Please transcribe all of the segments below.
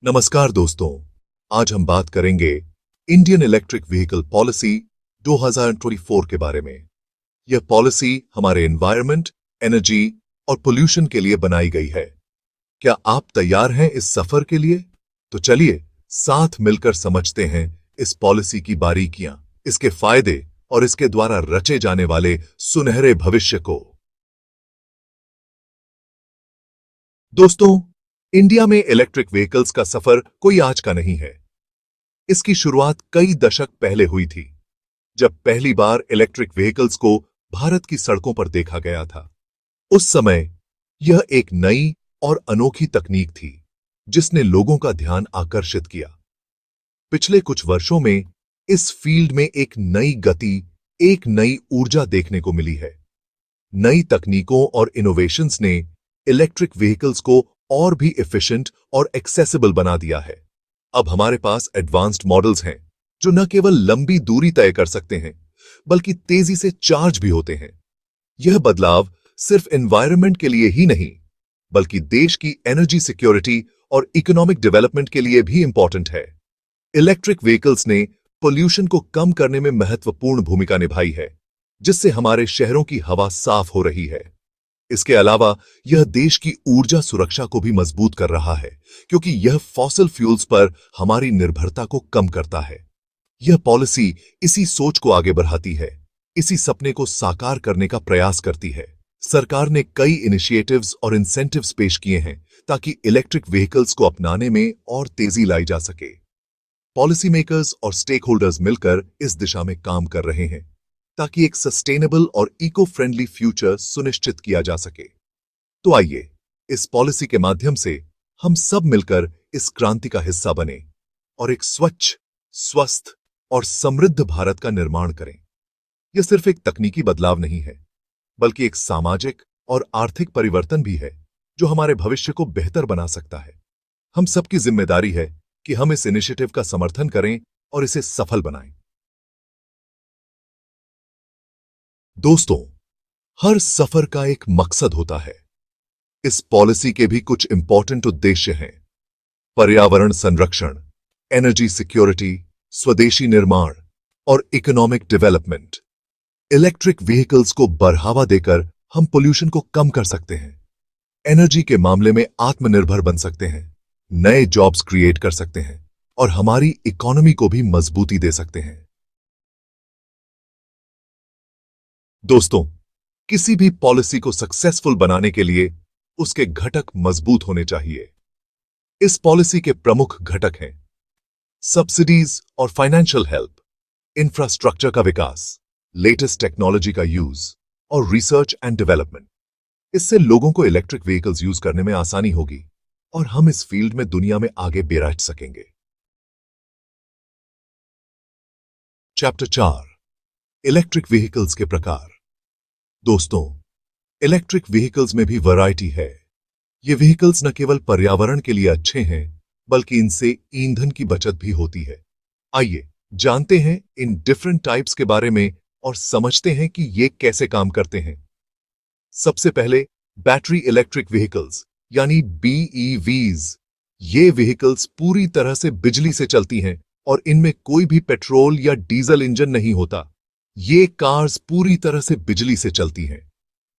नमस्कार दोस्तों, आज हम बात करेंगे इंडियन इलेक्ट्रिक व्हीकल पॉलिसी 2024 के बारे में। यह पॉलिसी हमारे एनवायरनमेंट, एनर्जी और पोल्यूशन के लिए बनाई गई है। क्या आप तैयार हैं इस सफर के लिए? तो चलिए साथ मिलकर समझते हैं इस पॉलिसी की बारीकियां, इसके फायदे और इसके द्वारा रचे जाने वाले सुनहरे भविष्य को। दोस्तों, इंडिया में इलेक्ट्रिक व्हीकल्स का सफर कोई आज का नहीं है। इसकी शुरुआत कई दशक पहले हुई थी, जब पहली बार इलेक्ट्रिक व्हीकल्स को भारत की सड़कों पर देखा गया था। उस समय यह एक नई और अनोखी तकनीक थी, जिसने लोगों का ध्यान आकर्षित किया। पिछले कुछ वर्षों में इस फील्ड में एक नई गति, एक नई ऊर्जा देखने को मिली है। नई तकनीकों और इनोवेशंस ने इलेक्ट्रिक व्हीकल्स को और भी एफिशिएंट और एक्सेसिबल बना दिया है। अब हमारे पास एडवांस्ड मॉडल्स हैं, जो न केवल लंबी दूरी तय कर सकते हैं, बल्कि तेजी से चार्ज भी होते हैं। यह बदलाव सिर्फ एनवायरनमेंट के लिए ही नहीं, बल्कि देश की एनर्जी सिक्योरिटी और इकोनॉमिक डेवलपमेंट के लिए भी इंपॉर्टेंट है। इलेक्ट्रिक व्हीकल्स ने पोल्यूशन को कम करने में महत्वपूर्ण भूमिका निभाई है, जिससे हमारे शहरों की हवा साफ हो रही है। इसके अलावा यह देश की ऊर्जा सुरक्षा को भी मजबूत कर रहा है, क्योंकि यह फॉसिल फ्यूल्स पर हमारी निर्भरता को कम करता है। यह पॉलिसी इसी सोच को आगे बढ़ाती है, इसी सपने को साकार करने का प्रयास करती है। सरकार ने कई इनिशिएटिव्स और इंसेंटिव्स पेश किए हैं, ताकि इलेक्ट्रिक व्हीकल्स को अपनाने में और तेजी लाई जा सके। पॉलिसी मेकर्स और स्टेक होल्डर्स मिलकर इस दिशा में काम कर रहे हैं, ताकि एक सस्टेनेबल और इको फ्रेंडली फ्यूचर सुनिश्चित किया जा सके। तो आइए इस पॉलिसी के माध्यम से हम सब मिलकर इस क्रांति का हिस्सा बने और एक स्वच्छ, स्वस्थ और समृद्ध भारत का निर्माण करें। यह सिर्फ एक तकनीकी बदलाव नहीं है, बल्कि एक सामाजिक और आर्थिक परिवर्तन भी है, जो हमारे भविष्य को बेहतर बना सकता है। हम सबकी जिम्मेदारी है कि हम इस इनिशिएटिव का समर्थन करें और इसे सफल बनाएं। दोस्तों, हर सफर का एक मकसद होता है। इस पॉलिसी के भी कुछ इंपॉर्टेंट उद्देश्य हैं। पर्यावरण संरक्षण, एनर्जी सिक्योरिटी, स्वदेशी निर्माण और इकोनॉमिक डेवलपमेंट। इलेक्ट्रिक व्हीकल्स को बढ़ावा देकर हम पोल्यूशन को कम कर सकते हैं, एनर्जी के मामले में आत्मनिर्भर बन सकते हैं, नए जॉब्स क्रिएट कर सकते हैं और हमारी इकोनॉमी को भी मजबूती दे सकते हैं। दोस्तों, किसी भी पॉलिसी को सक्सेसफुल बनाने के लिए उसके घटक मजबूत होने चाहिए। इस पॉलिसी के प्रमुख घटक हैं सब्सिडीज और फाइनेंशियल हेल्प, इंफ्रास्ट्रक्चर का विकास, लेटेस्ट टेक्नोलॉजी का यूज और रिसर्च एंड डेवलपमेंट। इससे लोगों को इलेक्ट्रिक व्हीकल्स यूज करने में आसानी होगी और हम इस फील्ड में दुनिया में आगे बढ़ सकेंगे। चैप्टर 4, इलेक्ट्रिक व्हीकल्स के प्रकार। दोस्तों, इलेक्ट्रिक व्हीकल्स में भी वैरायटी है। ये व्हीकल्स न केवल पर्यावरण के लिए अच्छे हैं, बल्कि इनसे ईंधन की बचत भी होती है। आइए जानते हैं इन डिफरेंट टाइप्स के बारे में और समझते हैं कि ये कैसे काम करते हैं। सबसे पहले बैटरी इलेक्ट्रिक व्हीकल्स यानी BEVs। ये व्हीकल्स पूरी तरह से बिजली से चलती हैं और इनमें कोई भी पेट्रोल या डीजल इंजन नहीं होता। ये कार्स पूरी तरह से बिजली से चलती हैं।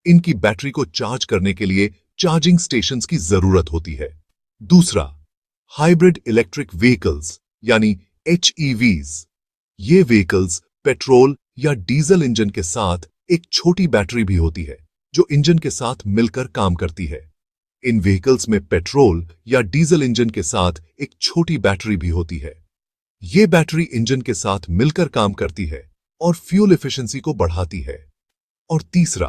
इनकी बैटरी को चार्ज करने के लिए चार्जिंग स्टेशंस की जरूरत होती है। दूसरा, हाइब्रिड इलेक्ट्रिक व्हीकल्स यानी HEVs। ये व्हीकल्स पेट्रोल या डीजल इंजन के साथ एक छोटी बैटरी भी होती है, जो इंजन के साथ मिलकर काम करती है। इन व्हीकल्स में पेट्रोल या डीजल इंजन के साथ एक छोटी बैटरी भी होती है। ये बैटरी इंजन के साथ मिलकर काम करती है और फ्यूल एफिशिएंसी को बढ़ाती है। और तीसरा,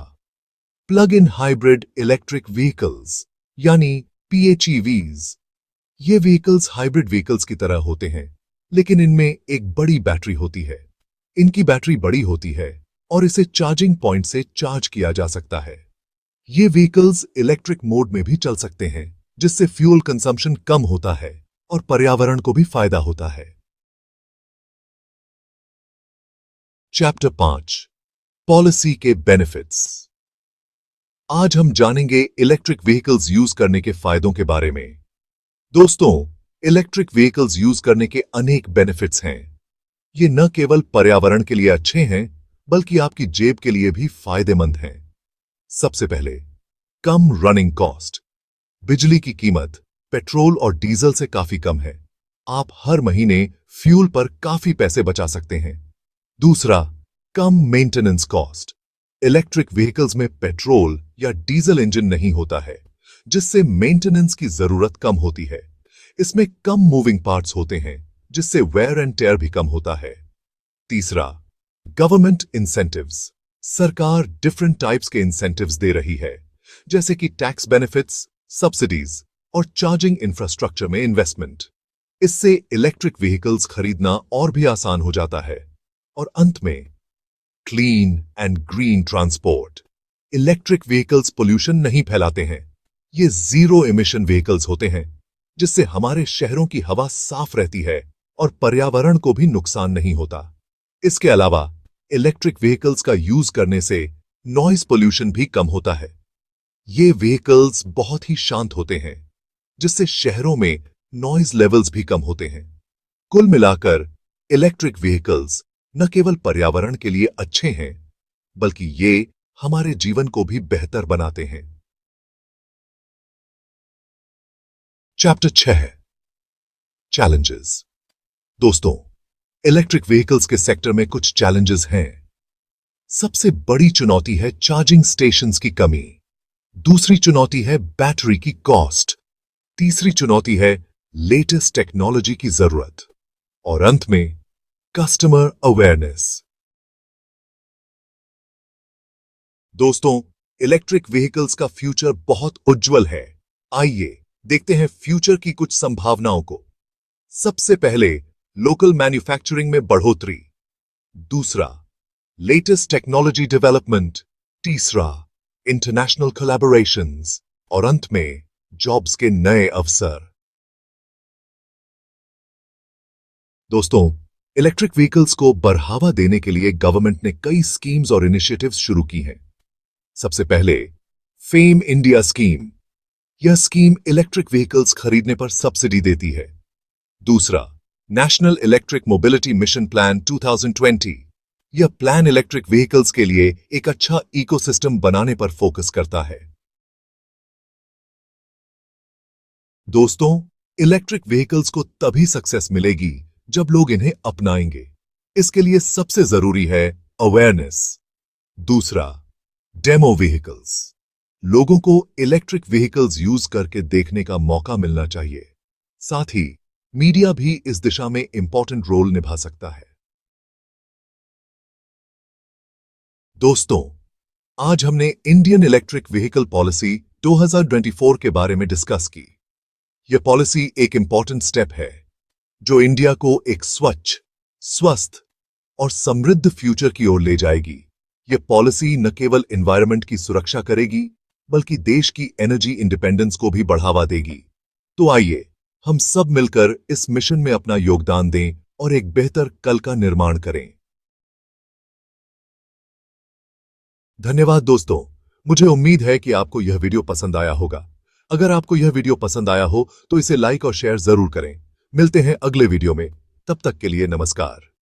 plug in hybrid electric vehicles यानी PHEVs। ये व्हीकल्स हाइब्रिड व्हीकल्स की तरह होते हैं, लेकिन इनमें एक बड़ी बैटरी होती है। इनकी बैटरी बड़ी होती है और इसे चार्जिंग पॉइंट से चार्ज किया जा सकता है। ये व्हीकल्स इलेक्ट्रिक मोड में भी चल सकते हैं, जिससे फ्यूल कंजम्पशन कम होता है और पर्यावरण को भी फायदा होता है। चैप्टर 5, पॉलिसी के बेनिफिट्स। आज हम जानेंगे इलेक्ट्रिक व्हीकल्स यूज करने के फायदों के बारे में। दोस्तों, इलेक्ट्रिक व्हीकल्स यूज करने के अनेक बेनिफिट्स हैं। ये न केवल पर्यावरण के लिए अच्छे हैं, बल्कि आपकी जेब के लिए भी फायदेमंद हैं। सबसे पहले, कम रनिंग कॉस्ट। बिजली की कीमत पेट्रोल और डीजल से काफी कम है। आप हर महीने फ्यूल पर काफी पैसे बचा सकते हैं। दूसरा, कम मेंटेनेंस कॉस्ट। इलेक्ट्रिक व्हीकल्स में पेट्रोल या डीजल इंजन नहीं होता है, जिससे मेंटेनेंस की जरूरत कम होती है। इसमें कम मूविंग पार्ट्स होते हैं, जिससे वेयर एंड टेयर भी कम होता है। तीसरा, गवर्नमेंट इंसेंटिव्स। सरकार डिफरेंट टाइप्स के इंसेंटिव्स दे रही है, जैसे कि टैक्स बेनिफिट्स, सब्सिडीज और चार्जिंग इंफ्रास्ट्रक्चर में इन्वेस्टमेंट। इससे इलेक्ट्रिक व्हीकल्स खरीदना और भी आसान हो जाता है। और अंत में, clean and green transport. Electric vehicles pollution नहीं फैलाते हैं। ये जीरो एमिशन व्हीकल्स होते हैं, जिससे हमारे शहरों की हवा साफ रहती है और पर्यावरण को भी नुकसान नहीं होता। इसके अलावा इलेक्ट्रिक व्हीकल्स का यूज करने से नॉइज पोल्यूशन भी कम होता है। ये व्हीकल्स बहुत ही शांत होते हैं, जिससे शहरों में नॉइज लेवल्स भी कम होते हैं। कुल मिलाकर इलेक्ट्रिक व्हीकल्स न केवल पर्यावरण के लिए अच्छे हैं, बल्कि ये हमारे जीवन को भी बेहतर बनाते हैं। चैप्टर 6 है चैलेंजेस। दोस्तों, इलेक्ट्रिक व्हीकल्स के सेक्टर में कुछ चैलेंजेस हैं। सबसे बड़ी चुनौती है चार्जिंग स्टेशंस की कमी। दूसरी चुनौती है बैटरी की कॉस्ट। तीसरी चुनौती है लेटेस्ट टेक्नोलॉजी की जरूरत। और अंत में कस्टमर अवेयरनेस। दोस्तों, इलेक्ट्रिक व्हीकल्स का फ्यूचर बहुत उज्जवल है। आइए देखते हैं फ्यूचर की कुछ संभावनाओं को। सबसे पहले, लोकल मैन्युफैक्चरिंग में बढ़ोतरी। दूसरा, लेटेस्ट टेक्नोलॉजी डेवलपमेंट। तीसरा, इंटरनेशनल कोलैबोरेशंस। और अंत में जॉब्स के नए अवसर। दोस्तों, इलेक्ट्रिक व्हीकल्स को बढ़ावा देने के लिए गवर्नमेंट ने कई स्कीम्स और इनिशिएटिव्स शुरू की हैं। सबसे पहले, फेम इंडिया स्कीम। यह स्कीम इलेक्ट्रिक व्हीकल्स खरीदने पर सब्सिडी देती है। दूसरा, national electric mobility mission plan 2020। यह प्लान इलेक्ट्रिक व्हीकल्स के लिए एक अच्छा इकोसिस्टम बनाने पर फोकस करता है। दोस्तों, इलेक्ट्रिक व्हीकल्स को तभी सक्सेस मिलेगी जब लोग इन्हें अपनाएंगे। इसके लिए सबसे जरूरी है अवेयरनेस। दूसरा, डेमो व्हीकल्स। लोगों को इलेक्ट्रिक व्हीकल्स यूज करके देखने का मौका मिलना चाहिए। साथ ही मीडिया भी इस दिशा में इंपॉर्टेंट रोल निभा सकता है। दोस्तों, आज हमने इंडियन इलेक्ट्रिक व्हीकल पॉलिसी 2024 के बारे में डिस्कस की। यह पॉलिसी एक इंपॉर्टेंट स्टेप है, जो इंडिया को एक स्वच्छ, स्वस्थ और समृद्ध फ्यूचर की ओर ले जाएगी। यह पॉलिसी न केवल एनवायरनमेंट की सुरक्षा करेगी, बल्कि देश की एनर्जी इंडिपेंडेंस को भी बढ़ावा देगी। तो आइए हम सब मिलकर इस मिशन में अपना योगदान दें और एक बेहतर कल का निर्माण करें। धन्यवाद दोस्तों, मुझे उम्मीद है कि आपको यह वीडियो पसंद आया होगा। अगर आपको यह वीडियो पसंद आया हो तो इसे लाइक और शेयर जरूर करें। मिलते हैं अगले वीडियो में। तब तक के लिए नमस्कार।